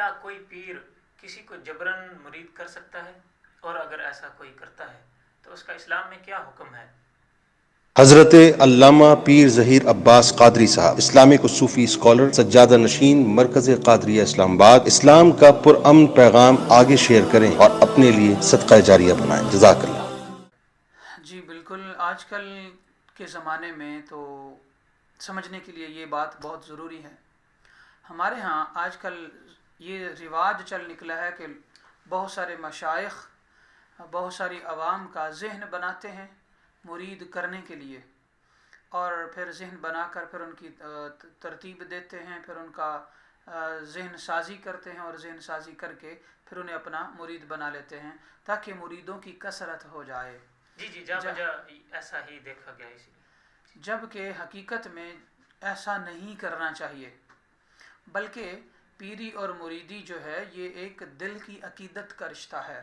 کیا کوئی پیر کسی کو جبراً مرید کر سکتا ہے؟ اور اگر ایسا کوئی کرتا ہے تو اس کا اسلام میں کیا حکم ہے؟ حضرت علامہ پیر ظہیر عباس قادری صاحب، اسلامک و صوفی اسکالر، سجادہ نشین، مرکز قادریہ اسلام آباد۔ اسلام کا پرامن پیغام آگے شیئر کریں اور اپنے لیے صدقہ جاریہ بنائیں۔ جزاک اللہ۔ جی بالکل، آج کل کے زمانے میں تو سمجھنے کے لیے یہ بات بہت ضروری ہے۔ ہمارے ہاں آج کل یہ رواج چل نکلا ہے کہ بہت سارے مشائخ بہت ساری عوام کا ذہن بناتے ہیں مرید کرنے کے لیے، اور پھر ذہن بنا کر پھر ان کی ترتیب دیتے ہیں، پھر ان کا ذہن سازی کرتے ہیں، اور ذہن سازی کر کے پھر انہیں اپنا مرید بنا لیتے ہیں تاکہ مریدوں کی کثرت ہو جائے۔ جی جا بجا ایسا ہی دیکھا گیا اسی لیے، جب کہ حقیقت میں ایسا نہیں کرنا چاہیے، بلکہ پیری اور مریدی جو ہے یہ ایک دل کی عقیدت کا رشتہ ہے۔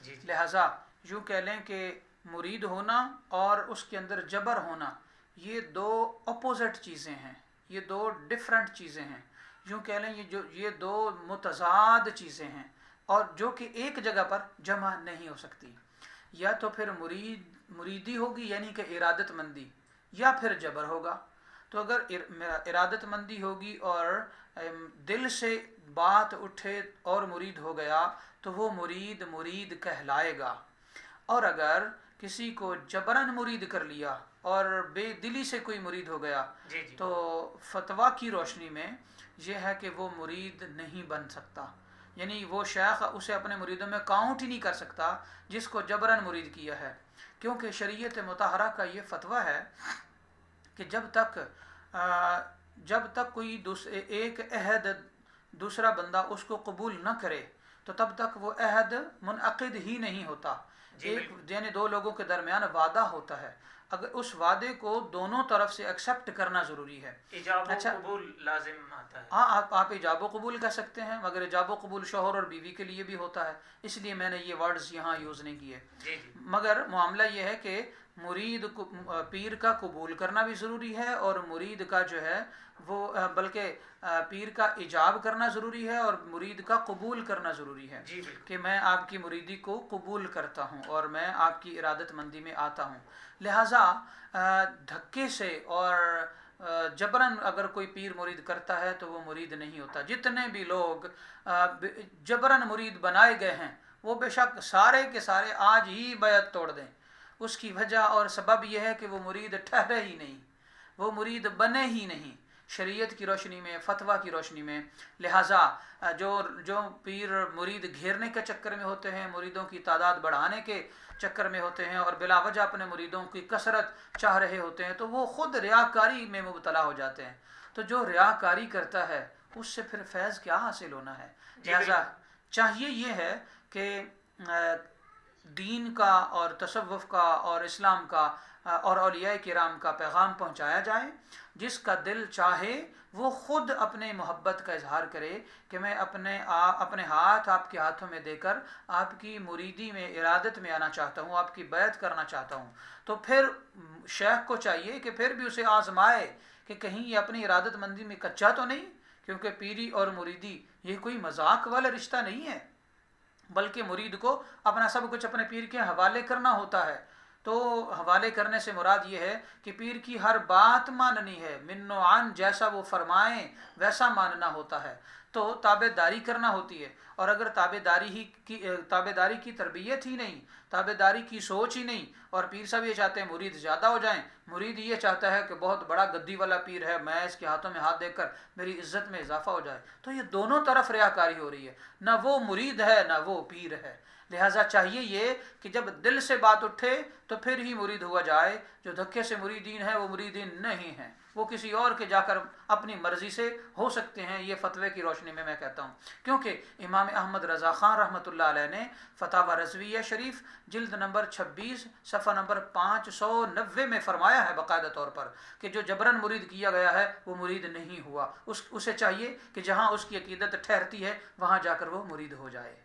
جی لہٰذا یوں کہہ لیں کہ مرید ہونا اور اس کے اندر جبر ہونا یہ دو اپوزٹ چیزیں ہیں، یہ دو ڈفرنٹ چیزیں ہیں، یوں کہہ لیں یہ دو متضاد چیزیں ہیں، اور جو کہ ایک جگہ پر جمع نہیں ہو سکتی۔ یا تو پھر مریدی ہوگی یعنی کہ ارادت مندی، یا پھر جبر ہوگا۔ تو اگر ارادت مندی ہوگی اور دل سے بات اٹھے اور مرید ہو گیا تو وہ مرید کہلائے گا، اور اگر کسی کو جبراً مرید کر لیا اور بے دلی سے کوئی مرید ہو گیا تو فتویٰ کی روشنی میں یہ ہے کہ وہ مرید نہیں بن سکتا، یعنی وہ شیخ اسے اپنے مریدوں میں کاؤنٹ ہی نہیں کر سکتا جس کو جبراً مرید کیا ہے، کیونکہ شریعت مطہرہ کا یہ فتویٰ ہے کہ جب تک کوئی ایک عہد دوسرا بندہ اس کو قبول نہ کرے تو تب تک وہ عہد منعقد ہی نہیں ہوتا۔ ایک یعنی دو لوگوں کے درمیان وعدہ ہوتا ہے، اگر اس وعدے کو دونوں طرف سے ایکسیپٹ کرنا ضروری ہے۔ ایجاب و قبول لازم آتا ہے۔ ہاں، آپ ایجاب و قبول کہہ سکتے ہیں، مگر ایجاب و قبول شوہر اور بیوی کے لیے بھی ہوتا ہے، اس لیے میں نے یہ ورڈز یہاں یوز نہیں کیے۔ مگر معاملہ یہ ہے کہ مرید پیر کا قبول کرنا بھی ضروری ہے، اور مرید کا جو ہے وہ بلکہ پیر کا ایجاب کرنا ضروری ہے اور مرید کا قبول کرنا ضروری ہے، کہ میں آپ کی مریدی کو قبول کرتا ہوں اور میں آپ کی ارادت مندی میں آتا ہوں۔ لہٰذا دھکے سے اور جبراً اگر کوئی پیر مرید کرتا ہے تو وہ مرید نہیں ہوتا۔ جتنے بھی لوگ جبراً مرید بنائے گئے ہیں وہ بے شک سارے کے سارے آج ہی بیعت توڑ دیں، اس کی وجہ اور سبب یہ ہے کہ وہ مرید ٹھہرے ہی نہیں، وہ مرید بنے ہی نہیں شریعت کی روشنی میں، فتویٰ کی روشنی میں۔ لہٰذا جو پیر مرید گھیرنے کے چکر میں ہوتے ہیں، مریدوں کی تعداد بڑھانے کے چکر میں ہوتے ہیں اور بلا وجہ اپنے مریدوں کی کثرت چاہ رہے ہوتے ہیں تو وہ خود ریاکاری میں مبتلا ہو جاتے ہیں۔ تو جو ریاکاری کرتا ہے اس سے پھر فیض کیا حاصل ہونا ہے؟ لہٰذا چاہیے یہ ہے کہ دین کا اور تصوف کا اور اسلام کا اور اولیاء کرام کا پیغام پہنچایا جائے۔ جس کا دل چاہے وہ خود اپنے محبت کا اظہار کرے کہ میں اپنے ہاتھ آپ کے ہاتھوں میں دے کر آپ کی مریدی میں، ارادت میں آنا چاہتا ہوں، آپ کی بیعت کرنا چاہتا ہوں۔ تو پھر شیخ کو چاہیے کہ پھر بھی اسے آزمائے کہ کہیں یہ اپنی ارادت مندی میں کچا تو نہیں، کیونکہ پیری اور مریدی یہ کوئی مذاق والا رشتہ نہیں ہے، بلکہ مرید کو اپنا سب کچھ اپنے پیر کے حوالے کرنا ہوتا ہے۔ تو حوالے کرنے سے مراد یہ ہے کہ پیر کی ہر بات ماننی ہے، من و عن، جیسا وہ فرمائیں ویسا ماننا ہوتا ہے، تو تابع داری کرنا ہوتی ہے۔ اور اگر تابع داری کی تربیت ہی نہیں، تابع داری کی سوچ ہی نہیں، اور پیر صاحب یہ چاہتے ہیں مرید زیادہ ہو جائیں، مرید یہ چاہتا ہے کہ بہت بڑا گدی والا پیر ہے، میں اس کے ہاتھوں میں ہاتھ دے کر میری عزت میں اضافہ ہو جائے، تو یہ دونوں طرف ریاکاری ہو رہی ہے، نہ وہ مرید ہے نہ وہ پیر ہے۔ لہٰذا چاہیے یہ کہ جب دل سے بات اٹھے تو پھر ہی مرید ہوا جائے۔ جو دھکے سے مریدین ہیں وہ مریدین نہیں ہیں، وہ کسی اور کے جا کر اپنی مرضی سے ہو سکتے ہیں، یہ فتوے کی روشنی میں کہتا ہوں۔ کیونکہ امام احمد رضا خان رحمۃ اللہ علیہ نے فتاوی رضویہ شریف جلد نمبر 26 صفحہ نمبر 590 میں فرمایا ہے باقاعدہ طور پر کہ جو جبراً مرید کیا گیا ہے وہ مرید نہیں ہوا، اسے چاہیے کہ جہاں اس کی عقیدت ٹھہرتی ہے وہاں جا کر وہ مرید ہو جائے۔